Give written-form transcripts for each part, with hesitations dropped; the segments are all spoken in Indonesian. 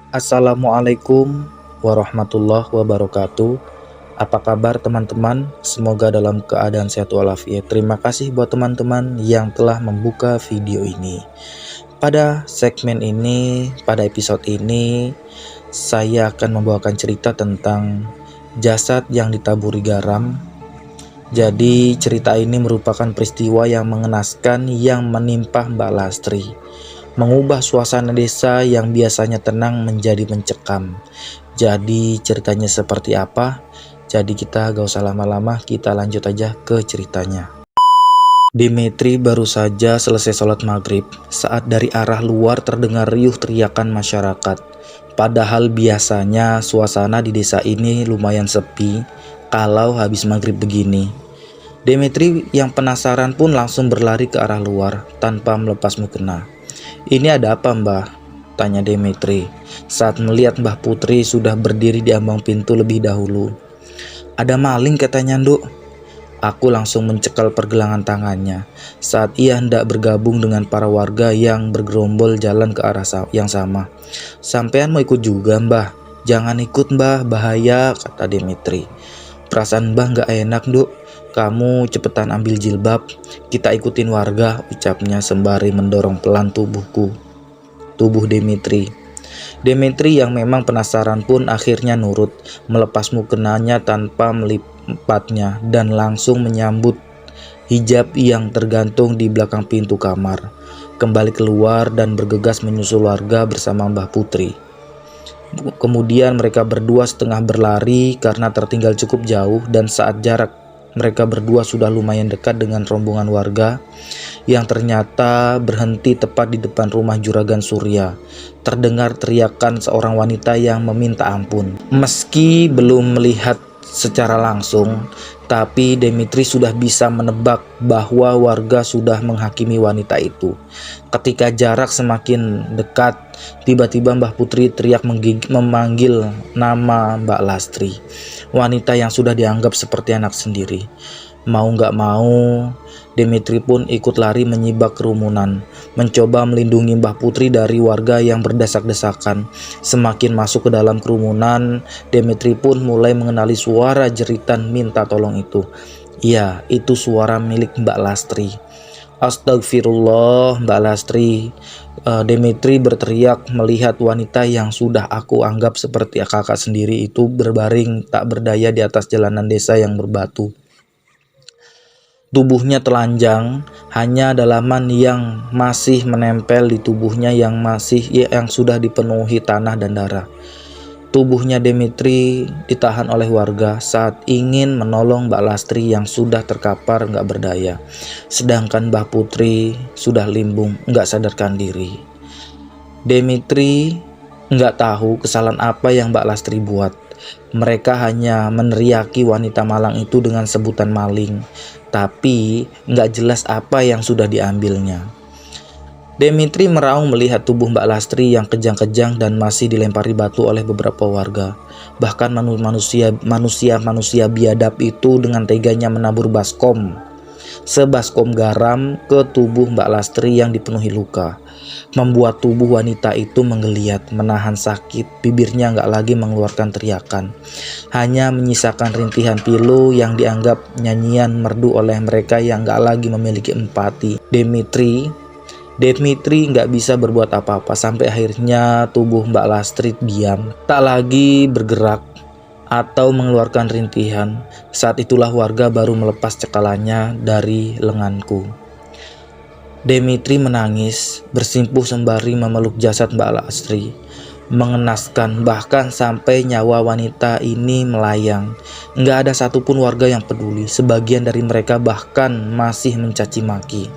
Assalamualaikum warahmatullahi wabarakatuh. Apa kabar teman-teman? Semoga dalam keadaan sehat walafiat. Terima kasih buat teman-teman yang telah membuka video ini. Pada segmen ini, pada episode ini, saya akan membawakan cerita tentang jasad yang ditaburi garam. Jadi cerita ini merupakan peristiwa yang mengenaskan yang menimpa Mbak Lastri, mengubah suasana desa yang biasanya tenang menjadi mencekam. Jadi ceritanya seperti apa? Jadi kita gak usah lama-lama, kita lanjut aja ke ceritanya. Dimitri baru saja selesai sholat maghrib saat dari arah luar terdengar riuh teriakan masyarakat. Padahal biasanya suasana di desa ini lumayan sepi kalau habis maghrib begini. Dimitri yang penasaran pun langsung berlari ke arah luar tanpa melepas mukena. "Ini ada apa, Mbah?" tanya Dimitri saat melihat Mbah Putri sudah berdiri di ambang pintu lebih dahulu. "Ada maling," katanya Nduk. Aku langsung mencekal pergelangan tangannya saat ia hendak bergabung dengan para warga yang bergerombol jalan ke arah yang sama. "Sampean mau ikut juga, Mbah?" "Jangan ikut, Mbah, bahaya," kata Dimitri. "Perasaan Mbah gak enak, Nduk. Kamu cepetan ambil jilbab, kita ikutin warga," ucapnya sembari mendorong pelan tubuh Dimitri. Dimitri yang memang penasaran pun akhirnya nurut, melepas mukenanya tanpa melipatnya dan langsung menyambut hijab yang tergantung di belakang pintu kamar. Kembali keluar dan bergegas menyusul warga bersama Mbah Putri. Kemudian mereka berdua setengah berlari karena tertinggal cukup jauh, dan saat jarak mereka berdua sudah lumayan dekat dengan rombongan warga yang ternyata berhenti tepat di depan rumah Juragan Surya. Terdengar teriakan seorang wanita yang meminta ampun. Meski belum melihat secara langsung, tapi Dimitri sudah bisa menebak bahwa warga sudah menghakimi wanita itu. Ketika jarak semakin dekat, tiba-tiba Mbah Putri teriak memanggil nama Mbak Lastri, wanita yang sudah dianggap seperti anak sendiri. Mau gak mau, Dimitri pun ikut lari menyibak kerumunan, mencoba melindungi Mbah Putri dari warga yang berdesak-desakan. Semakin masuk ke dalam kerumunan, Dimitri pun mulai mengenali suara jeritan minta tolong itu. Ya, itu suara milik Mbak Lastri. "Astagfirullah, Mbak Lastri," Dimitri berteriak melihat wanita yang sudah aku anggap seperti kakak sendiri itu berbaring tak berdaya di atas jalanan desa yang berbatu. Tubuhnya telanjang, hanya dalaman yang masih menempel di tubuhnya yang sudah dipenuhi tanah dan darah. Tubuhnya Dimitri ditahan oleh warga saat ingin menolong Mbak Lastri yang sudah terkapar gak berdaya. Sedangkan Mbah Putri sudah limbung, gak sadarkan diri. Dimitri gak tahu kesalahan apa yang Mbak Lastri buat. Mereka hanya meneriaki wanita malang itu dengan sebutan maling, tapi nggak jelas apa yang sudah diambilnya. Dimitri meraung melihat tubuh Mbak Lastri yang kejang-kejang dan masih dilempari batu oleh beberapa warga. Bahkan manusia biadab itu dengan teganya menabur sebaskom garam ke tubuh Mbak Lastri yang dipenuhi luka, membuat tubuh wanita itu menggeliat, menahan sakit. Bibirnya nggak lagi mengeluarkan teriakan, hanya menyisakan rintihan pilu yang dianggap nyanyian merdu oleh mereka yang nggak lagi memiliki empati. Dimitri nggak bisa berbuat apa-apa sampai akhirnya tubuh Mbak Lastri diam, tak lagi bergerak atau mengeluarkan rintihan. Saat itulah warga baru melepas cekalannya dari lenganku. Dimitri menangis, bersimpuh sembari memeluk jasad Mbak Lastri. Mengenaskan, bahkan sampai nyawa wanita ini melayang. Nggak ada satupun warga yang peduli, sebagian dari mereka bahkan masih mencaci maki.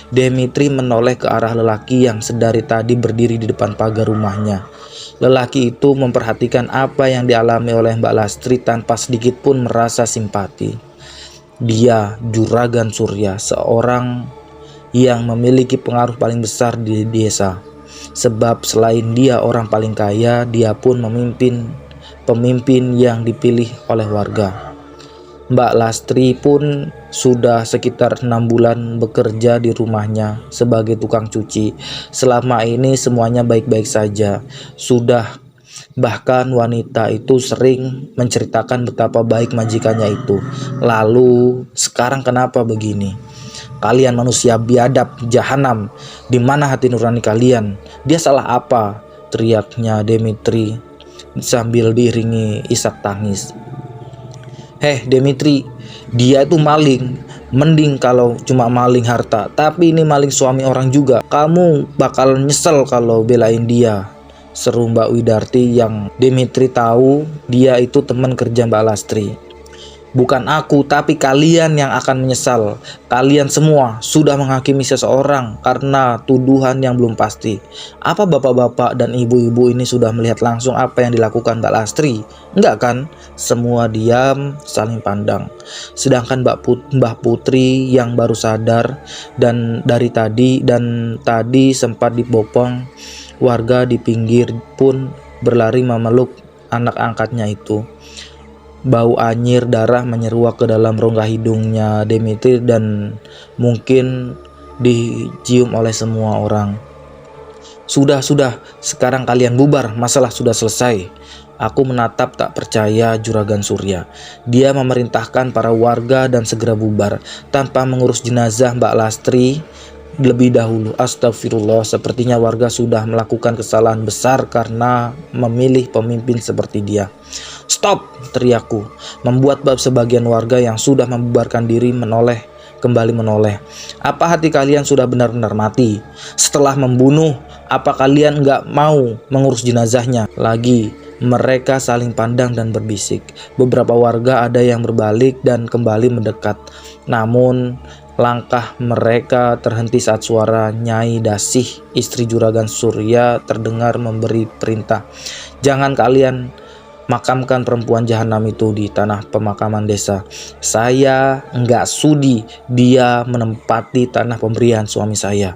Dimitri menoleh ke arah lelaki yang sedari tadi berdiri di depan pagar rumahnya. Lelaki itu memperhatikan apa yang dialami oleh Mbak Lastri tanpa sedikit pun merasa simpati. Dia Juragan Surya, seorang yang memiliki pengaruh paling besar di desa. Sebab selain dia orang paling kaya, dia pun pemimpin yang dipilih oleh warga. Mbak Lastri pun sudah sekitar 6 bulan bekerja di rumahnya sebagai tukang cuci. Selama ini semuanya baik-baik saja. Sudah Bahkan wanita itu sering menceritakan betapa baik majikannya itu. Lalu sekarang kenapa begini? Kalian manusia biadab, jahanam, di mana hati nurani kalian? Dia salah apa? Teriaknya Demitri sambil diiringi isak tangis. Heh Demitri, dia itu maling. Mending kalau cuma maling harta, tapi ini maling suami orang juga. Kamu bakal nyesel kalau belain dia, seru Mbak Widarti yang Demitri tahu dia itu teman kerja Mbak Lastri. Bukan aku, tapi kalian yang akan menyesal. Kalian semua sudah menghakimi seseorang karena tuduhan yang belum pasti. Apa bapak-bapak dan ibu-ibu ini sudah melihat langsung apa yang dilakukan Mbak Lastri? Enggak kan? Semua diam, saling pandang. Sedangkan Mbah Putri yang baru sadar dan tadi sempat dibopong warga di pinggir pun berlari memeluk anak angkatnya itu. Bau anyir darah menyeruak ke dalam rongga hidungnya Demitri dan mungkin dicium oleh semua orang. Sudah, sekarang kalian bubar, masalah sudah selesai. Aku menatap tak percaya Juragan Surya. Dia memerintahkan para warga dan segera bubar tanpa mengurus jenazah Mbak Lastri lebih dahulu. Astagfirullah, sepertinya warga sudah melakukan kesalahan besar karena memilih pemimpin seperti dia. Stop, teriakku, membuat sebagian warga yang sudah membubarkan diri kembali menoleh. Apa hati kalian sudah benar-benar mati? Setelah membunuh, apa kalian nggak mau mengurus jenazahnya lagi? Mereka saling pandang dan berbisik. Beberapa warga ada yang berbalik dan kembali mendekat. Namun langkah mereka terhenti saat suara Nyai Dasih, istri Juragan Surya, terdengar memberi perintah. Jangan kalian makamkan perempuan jahanam itu di tanah pemakaman desa. Saya nggak sudi dia menempati tanah pemberian suami saya.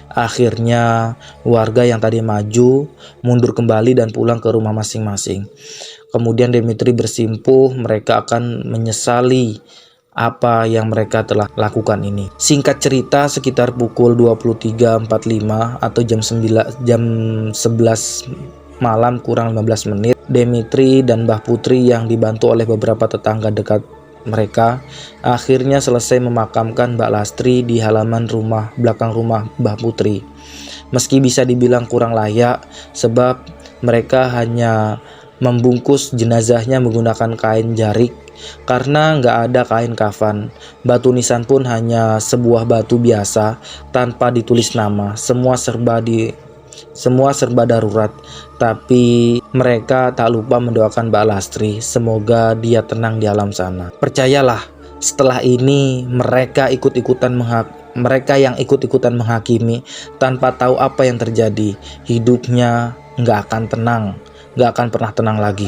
Akhirnya warga yang tadi maju mundur kembali dan pulang ke rumah masing-masing. Kemudian Demitri bersimpuh mereka akan menyesali apa yang mereka telah lakukan ini. Singkat cerita, sekitar pukul 23.45 atau jam 11 malam kurang 15 menit, Demitri dan Mbah Putri yang dibantu oleh beberapa tetangga dekat mereka akhirnya selesai memakamkan Mbak Lastri di halaman belakang rumah Mbah Putri. Meski bisa dibilang kurang layak sebab mereka hanya membungkus jenazahnya menggunakan kain jarik karena nggak ada kain kafan. Batu nisan pun hanya sebuah batu biasa tanpa ditulis nama. Semua serba darurat. Tapi mereka tak lupa mendoakan Mbak Lastri, semoga dia tenang di alam sana. Percayalah, setelah ini mereka yang ikut-ikutan menghakimi tanpa tahu apa yang terjadi. Hidupnya nggak akan tenang, nggak akan pernah tenang lagi,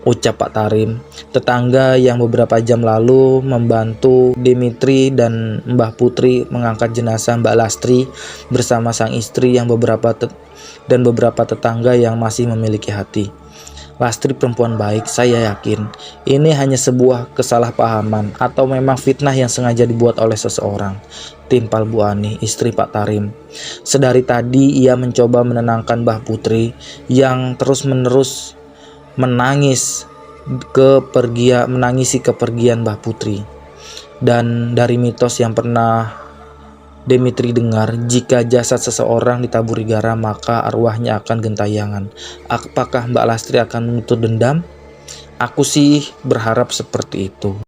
ucap Pak Tarim, tetangga yang beberapa jam lalu membantu Demitri dan Mbah Putri mengangkat jenazah Mbak Lastri bersama sang istri yang beberapa tetangga yang masih memiliki hati. Lastri perempuan baik, saya yakin ini hanya sebuah kesalahpahaman atau memang fitnah yang sengaja dibuat oleh seseorang, timpal Bu Ani, istri Pak Tarim. Sedari tadi ia mencoba menenangkan Mbah Putri yang terus-menerus menangisi kepergian Mbah Putri. Dan dari mitos yang pernah Demitri dengar, jika jasad seseorang ditaburi garam maka arwahnya akan gentayangan. Apakah Mbak Lastri akan menuntut dendam? Aku sih berharap seperti itu.